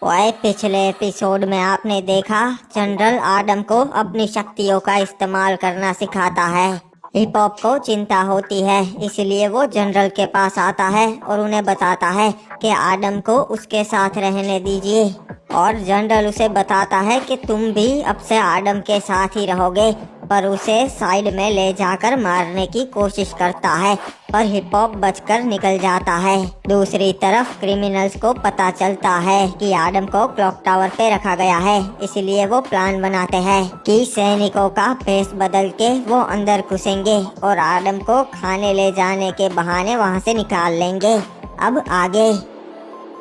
ओए, पिछले एपिसोड में आपने देखा जनरल आडम को अपनी शक्तियों का इस्तेमाल करना सिखाता है। हिप हॉप को चिंता होती है, इसलिए वो जनरल के पास आता है और उन्हें बताता है कि आडम को उसके साथ रहने दीजिए। और जनरल उसे बताता है कि तुम भी अब से आडम के साथ ही रहोगे, पर उसे साइड में ले जाकर मारने की कोशिश करता है, पर हिप हॉप बचकर निकल जाता है। दूसरी तरफ क्रिमिनल्स को पता चलता है कि आडम को क्लॉक टावर पे रखा गया है, इसलिए वो प्लान बनाते हैं कि सैनिकों का भेष बदल के वो अंदर घुसेंगे और आडम को खाने ले जाने के बहाने वहाँ से निकाल लेंगे। अब आगे।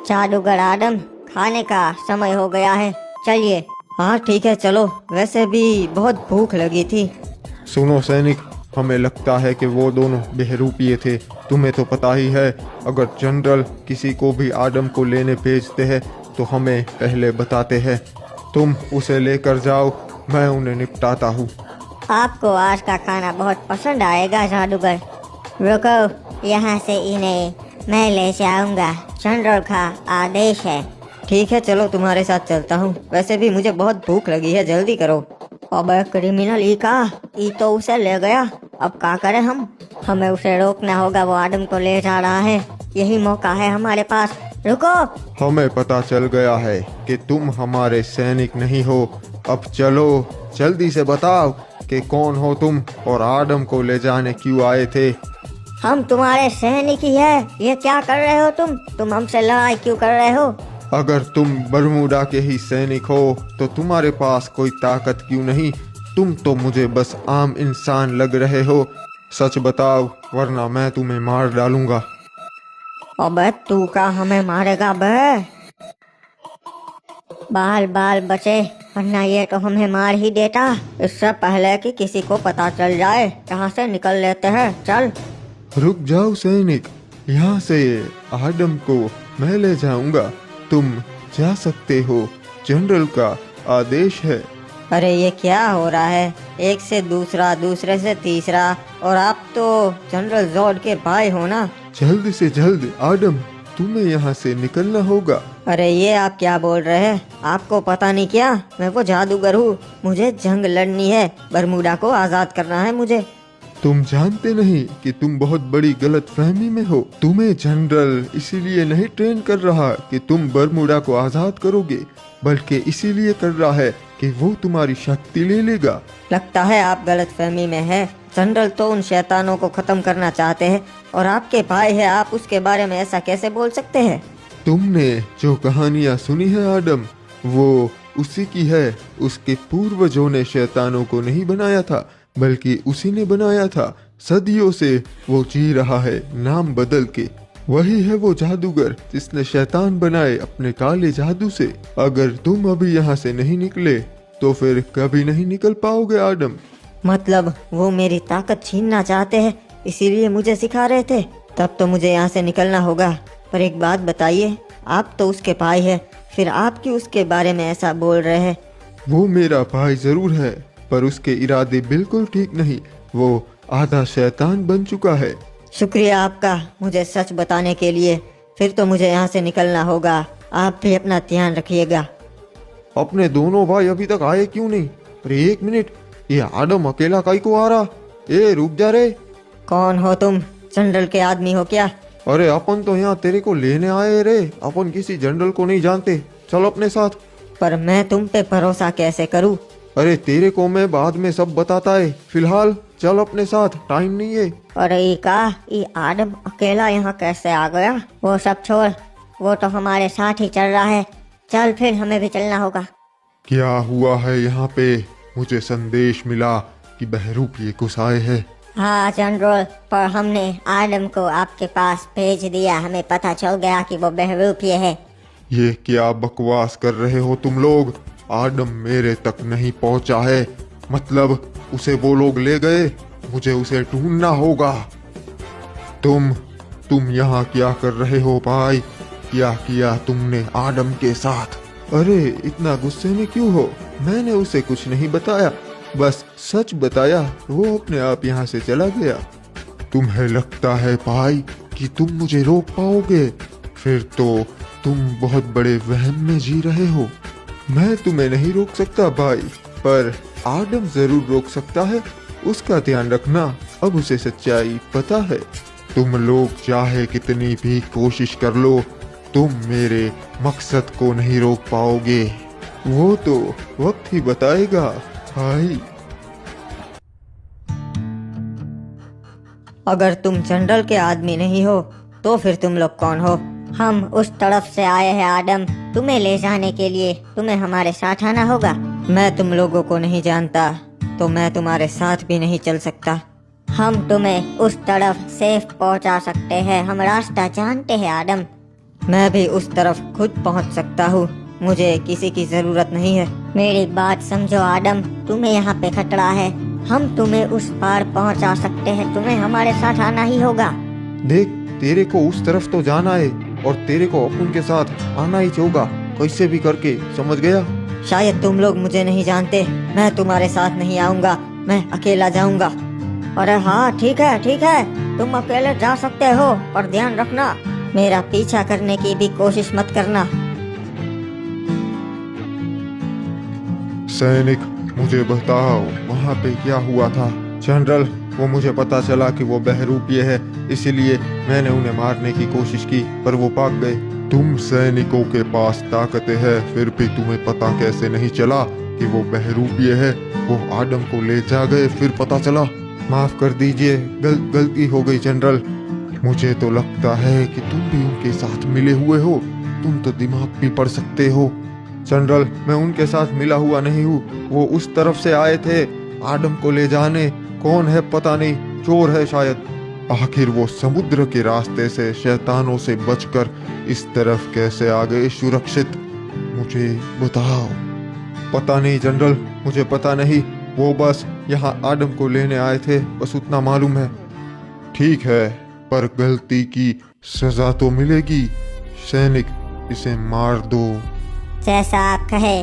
जादूगर आडम, खाने का समय हो गया है, चलिए। हाँ ठीक है, चलो। वैसे भी बहुत भूख लगी थी। सुनो सैनिक, हमें लगता है कि वो दोनों बहरूपिये थे। तुम्हें तो पता ही है, अगर जनरल किसी को भी आडम को लेने भेजते हैं तो हमें पहले बताते हैं। तुम उसे लेकर जाओ, मैं उन्हें निपटाता हूँ। आपको आज का खाना बहुत पसंद आएगा जादूगर। रुको, यहाँ से इन्हें मैं ले जाऊंगा, जनरल का आदेश है। ठीक है, चलो तुम्हारे साथ चलता हूँ। वैसे भी मुझे बहुत भूख लगी है, जल्दी करो। अबे क्रिमिनल, ई तो उसे ले गया, अब क्या करें हम? हमें उसे रोकना होगा, वो आदम को ले जा रहा है, यही मौका है हमारे पास। रुको। हमें पता चल गया है कि तुम हमारे सैनिक नहीं हो। अब चलो, जल्दी से बताओ कि कौन हो तुम और आडम को ले जाने क्यों आए थे। हम तुम्हारे सैनिक ही है। ये क्या कर रहे हो तुम हमसे लड़ाई क्यों कर रहे हो? अगर तुम बरमूडा के ही सैनिक हो तो तुम्हारे पास कोई ताकत क्यों नहीं? तुम तो मुझे बस आम इंसान लग रहे हो। सच बताओ, वरना मैं तुम्हें मार डालूंगा। अबे तू का हमें मारेगा बे? बाल बाल बचे, वरना ये तो हमें मार ही देता। इससे पहले कि किसी को पता चल जाए, यहाँ से निकल लेते हैं, चल। रुक जाओ सैनिक, यहाँ से आडम को मैं ले जाऊंगा, तुम जा सकते हो, जनरल का आदेश है। अरे ये क्या हो रहा है? एक से दूसरा, दूसरे से तीसरा, और आप तो जनरल जॉर्ड के भाई हो ना? जल्द से जल्द आडम, तुम्हें यहाँ से निकलना होगा। अरे ये आप क्या बोल रहे हैं? आपको पता नहीं क्या, मैं वो जादूगर हूँ, मुझे जंग लड़नी है, बरमूडा को आजाद करना है मुझे। तुम जानते नहीं कि तुम बहुत बड़ी गलतफहमी में हो। तुम्हें जनरल इसीलिए नहीं ट्रेन कर रहा कि तुम बरमूडा को आजाद करोगे, बल्कि इसीलिए कर रहा है कि वो तुम्हारी शक्ति ले लेगा। लगता है आप गलतफहमी में हैं। जनरल तो उन शैतानों को खत्म करना चाहते हैं और आपके भाई है, आप उसके बारे में ऐसा कैसे बोल सकते हैं? तुमने जो कहानियाँ सुनी है आडम, वो उसी की है। उसके पूर्वजों ने शैतानों को नहीं बनाया था, बल्कि उसी ने बनाया था। सदियों से वो जी रहा है, नाम बदल के। वही है वो जादूगर जिसने शैतान बनाए अपने काले जादू से। अगर तुम अभी यहाँ से नहीं निकले तो फिर कभी नहीं निकल पाओगे आडम। मतलब वो मेरी ताकत छीनना चाहते हैं, इसीलिए मुझे सिखा रहे थे? तब तो मुझे यहाँ से निकलना होगा। पर एक बात बताइए, आप तो उसके भाई है, फिर आप क्यों उसके बारे में ऐसा बोल रहे हैं? वो मेरा भाई जरूर है, पर उसके इरादे बिल्कुल ठीक नहीं। वो आधा शैतान बन चुका है। शुक्रिया आपका मुझे सच बताने के लिए। फिर तो मुझे यहाँ से निकलना होगा। आप भी अपना ध्यान रखिएगा। अपने दोनों भाई अभी तक आए क्यों नहीं? अरे एक मिनट, ये आडम अकेला काई को आ रहा? ए रुक जा रे। कौन हो तुम? जनरल के आदमी हो क्या? अरे अपन तो यहाँ तेरे को लेने आए रे, अपन किसी जनरल को नहीं जानते, चल अपने साथ। पर मैं तुम पे भरोसा कैसे करूँ? अरे तेरे को मैं बाद में सब बताता है, फिलहाल चल अपने साथ, टाइम नहीं है। अरे ये आदम अकेला यहाँ कैसे आ गया? वो सब छोड़, वो तो हमारे साथ ही चल रहा है, चल फिर हमें भी चलना होगा। क्या हुआ है यहाँ पे? मुझे संदेश मिला कि बहरूपिये कुछ आए हैं। हाँ जनरल, पर हमने आदम को आपके पास भेज दिया, हमें पता चल गया कि वो बहरूपिये है। ये क्या बकवास कर रहे हो तुम लोग? आडम मेरे तक नहीं पहुंचा है, मतलब उसे वो लोग ले गए, मुझे उसे ढूंढना होगा। तुम यहाँ क्या कर रहे हो भाई? क्या किया तुमने आडम के साथ? अरे इतना गुस्से में क्यों हो? मैंने उसे कुछ नहीं बताया, बस सच बताया, वो अपने आप यहाँ से चला गया। तुम्हें लगता है भाई कि तुम मुझे रोक पाओगे? फिर तो तुम बहुत बड़े वहम में जी रहे हो। मैं तुम्हें नहीं रोक सकता भाई, पर आदम जरूर रोक सकता है। उसका ध्यान रखना, अब उसे सच्चाई पता है। तुम लोग चाहे कितनी भी कोशिश कर लो, तुम मेरे मकसद को नहीं रोक पाओगे। वो तो वक्त ही बताएगा भाई। अगर तुम जनरल के आदमी नहीं हो तो फिर तुम लोग कौन हो? हम उस तरफ से आए हैं आदम, तुम्हें ले जाने के लिए। तुम्हें हमारे साथ आना होगा। मैं तुम लोगों को नहीं जानता, तो मैं तुम्हारे साथ भी नहीं चल सकता। हम तुम्हें उस तरफ सेफ पहुंचा सकते हैं। हम रास्ता जानते हैं आदम। मैं भी उस तरफ खुद पहुंच सकता हूँ, मुझे किसी की जरूरत नहीं है। मेरी बात समझो आदम, तुम्हें यहाँ पे खतरा है। हम तुम्हें उस पार पहुंचा सकते हैं। तुम्हें हमारे साथ आना ही होगा। देख, तेरे को उस तरफ तो जाना है और तेरे को अपन के साथ आना ही होगा, कैसे भी करके, समझ गया? शायद तुम लोग मुझे नहीं जानते, मैं तुम्हारे साथ नहीं आऊंगा, मैं अकेला जाऊंगा। अरे हाँ, ठीक है, तुम अकेले जा सकते हो, पर ध्यान रखना मेरा पीछा करने की भी कोशिश मत करना। सैनिक, मुझे बताओ वहाँ पे क्या हुआ था? जनरल, वो मुझे पता चला कि वो बहरूपिये है, इसीलिए मैंने उन्हें मारने की कोशिश की, पर वो भाग गए। तुम सैनिकों के पास ताकतें है, फिर भी तुम्हें पता कैसे नहीं चला कि वो बहरूपिये है? वो आदम को ले जा गए, फिर पता चला। माफ कर दीजिए, गलती हो गई जनरल। मुझे तो लगता है कि तुम भी उनके साथ मिले हुए हो। तुम तो दिमाग भी पढ़ सकते हो। जनरल, मैं उनके साथ मिला हुआ नहीं हूँ। वो उस तरफ से आए थे आदम को ले जाने। कौन है पता नहीं, चोर है शायद। आखिर वो समुद्र के रास्ते से शैतानों से बचकर इस तरफ कैसे आ गए सुरक्षित? मुझे बताओ। पता नहीं जनरल, मुझे पता नहीं। वो बस यहाँ आदम को लेने आए थे, बस उतना मालूम है। ठीक है, पर गलती की सजा तो मिलेगी। सैनिक, इसे मार दो। जैसा आप कहे।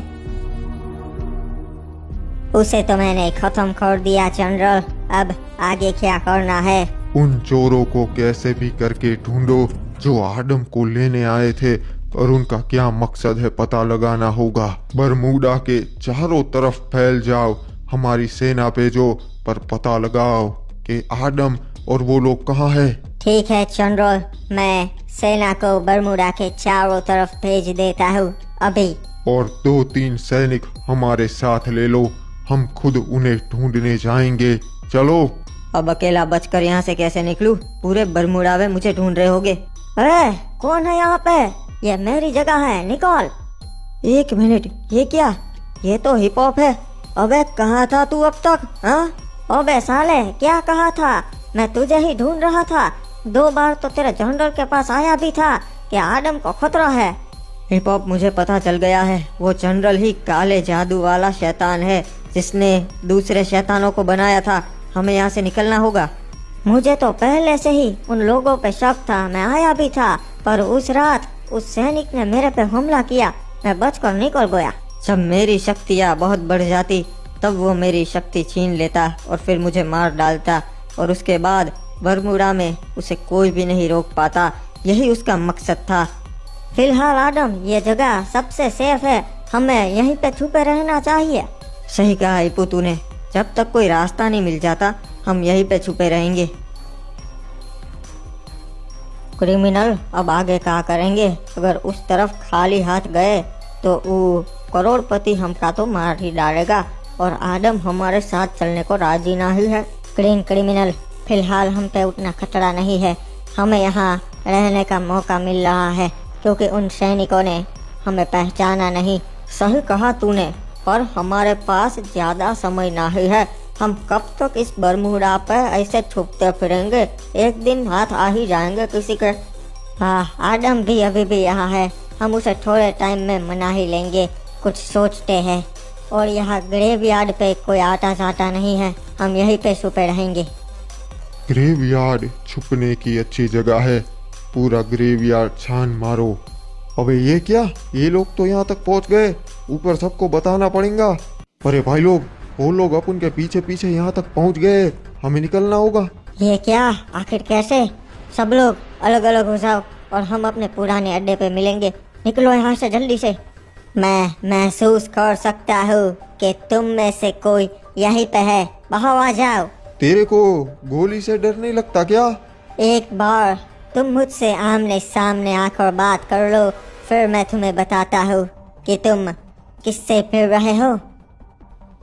उसे तो मैंने खत्म कर दिया जनरल, अब आगे क्या करना है? उन चोरों को कैसे भी करके ढूंढो जो आदम को लेने आए थे, और उनका क्या मकसद है पता लगाना होगा। बरमूडा के चारों तरफ फैल जाओ, हमारी सेना भेजो, पर पता लगाओ कि आदम और वो लोग कहाँ है। ठीक है जनरल, मैं सेना को बरमूडा के चारों तरफ भेज देता हूँ अभी। और 2-3 सैनिक हमारे साथ ले लो, हम खुद उन्हें ढूंढने जाएंगे। चलो। अब अकेला बचकर यहाँ से कैसे निकलूं? पूरे बरमूडा में मुझे ढूंढ रहे होगे। अरे कौन है यहाँ पे? ये मेरी जगह है, निकल। एक मिनट, ये क्या? ये तो हिप हॉप है। अबे कहाँ था तू अब तक? हाँ, अबे साले, क्या कहा था? मैं तुझे ही ढूंढ रहा था। 2 बार तो तेरे जनरल के पास आया भी था कि आदम को खतरा है। हिप हॉप, मुझे पता चल गया है, वो जनरल ही काले जादू वाला शैतान है जिसने दूसरे शैतानों को बनाया था। हमें यहाँ से निकलना होगा। मुझे तो पहले से ही उन लोगों पे शक था, मैं आया भी था, पर उस रात उस सैनिक ने मेरे पे हमला किया, मैं बचकर निकल गया। जब मेरी शक्तियाँ बहुत बढ़ जाती तब वो मेरी शक्ति छीन लेता और फिर मुझे मार डालता, और उसके बाद बरमूडा में उसे कोई भी नहीं रोक पाता। यही उसका मकसद था। फिलहाल आदम, ये जगह सबसे सेफ है, हमें यहीं पे छुपे रहना चाहिए। सही कहा हिप्पू तूने, जब तक कोई रास्ता नहीं मिल जाता हम यहीं पे छुपे रहेंगे। क्रिमिनल, अब आगे क्या करेंगे? अगर उस तरफ खाली हाथ गए तो वो करोड़पति हमका तो मार ही डालेगा, और आदम हमारे साथ चलने को राजी नहीं है। क्रिमिनल, फिलहाल हम पे उतना खतरा नहीं है। हमें यहाँ रहने का मौका मिल रहा है क्योंकि उन सैनिकों ने हमें पहचाना नहीं। सही कहा तूने, पर हमारे पास ज्यादा समय नहीं है। हम कब तक इस बरमूडा पे ऐसे छुपते फिरेंगे? एक दिन हाथ आ ही जाएंगे किसी के। हाँ, आदम भी अभी भी यहाँ है, हम उसे थोड़े टाइम में मना ही लेंगे। कुछ सोचते हैं। और यहाँ ग्रेवयार्ड पे कोई आता जाता नहीं है, हम यहीं पे छुपे रहेंगे। ग्रेवयार्ड छुपने की अच्छी जगह है, पूरा ग्रेवयार्ड छान मारो। अबे ये क्या? ये लोग तो यहाँ तक पहुँच गए, ऊपर सबको बताना पड़ेगा। अरे भाई लोग, वो लोग अपन के पीछे पीछे यहाँ तक पहुँच गए, हमें निकलना होगा। ये क्या? आखिर कैसे? सब लोग अलग अलग हो जाओ और हम अपने पुराने अड्डे पे मिलेंगे। निकलो यहाँ से जल्दी से। मैं महसूस कर सकता हूँ कि तुम में से कोई यहीं पे है, बाहर आ जाओ। तेरे को गोली से डर नहीं लगता क्या? एक बार तुम मुझसे आमने सामने आकर बात कर लो, फिर मैं तुम्हें बताता हूँ कि तुम किससे फिर रहे हो।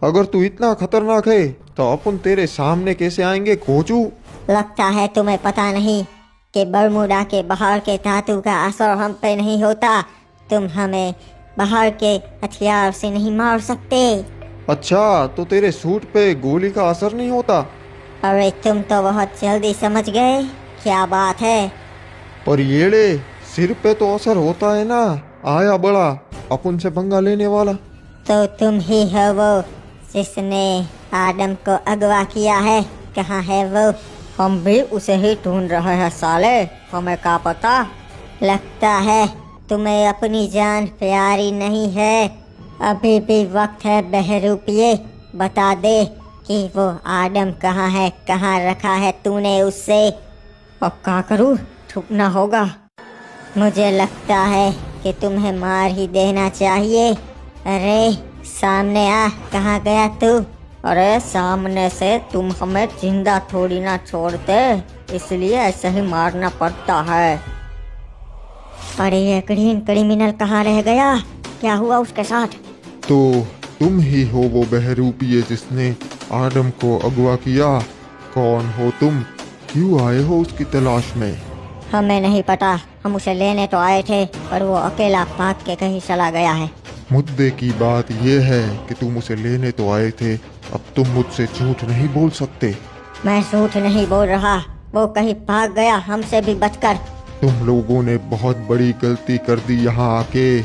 अगर तू इतना खतरनाक है तो अपन तेरे सामने कैसे आएंगे कोचू? लगता है तुम्हें पता नहीं कि बरमूडा के बाहर के धातु का असर हम पे नहीं होता। तुम हमें बाहर के हथियार से नहीं मार सकते। अच्छा, तो तेरे सूट पे गोली का असर नहीं होता? अरे तुम तो बहुत जल्दी समझ गए, क्या बात है। पर येड़े, सिर पे तो असर होता है ना। आया बड़ा अपन से पंगा लेने वाला। तो तुम ही हो वो जिसने आदम को अगवा किया है। कहाँ है वो? हम भी उसे ही ढूंढ रहे हैं साले, हमें क्या पता। लगता है तुम्हें अपनी जान प्यारी नहीं है। अभी भी वक्त है बहरूपिये, बता दे कि वो आदम कहाँ है, कहाँ रखा है तूने उससे। अब क्या करूँ, छुपना होगा। मुझे लगता है कि तुम्हें मार ही देना चाहिए। अरे सामने आ, कहाँ गया तू? अरे सामने से तुम हमें जिंदा थोड़ी ना छोड़ते, इसलिए ऐसे ही मारना पड़ता है। अरे ये ग्रीन क्रिमिनल कहाँ रह गया? क्या हुआ उसके साथ? तो तुम ही हो वो बहरूपिये जिसने आदम को अगवा किया। कौन हो तुम? क्यों आए हो उसकी तलाश में? हमें नहीं पता, हम उसे लेने तो आए थे पर वो अकेला भाग के कहीं चला गया है। मुद्दे की बात यह है कि तुम उसे लेने तो आए थे, अब तुम मुझसे झूठ नहीं बोल सकते। मैं झूठ नहीं बोल रहा, वो कहीं भाग गया हमसे भी बचकर। तुम लोगों ने बहुत बड़ी गलती कर दी यहाँ आके।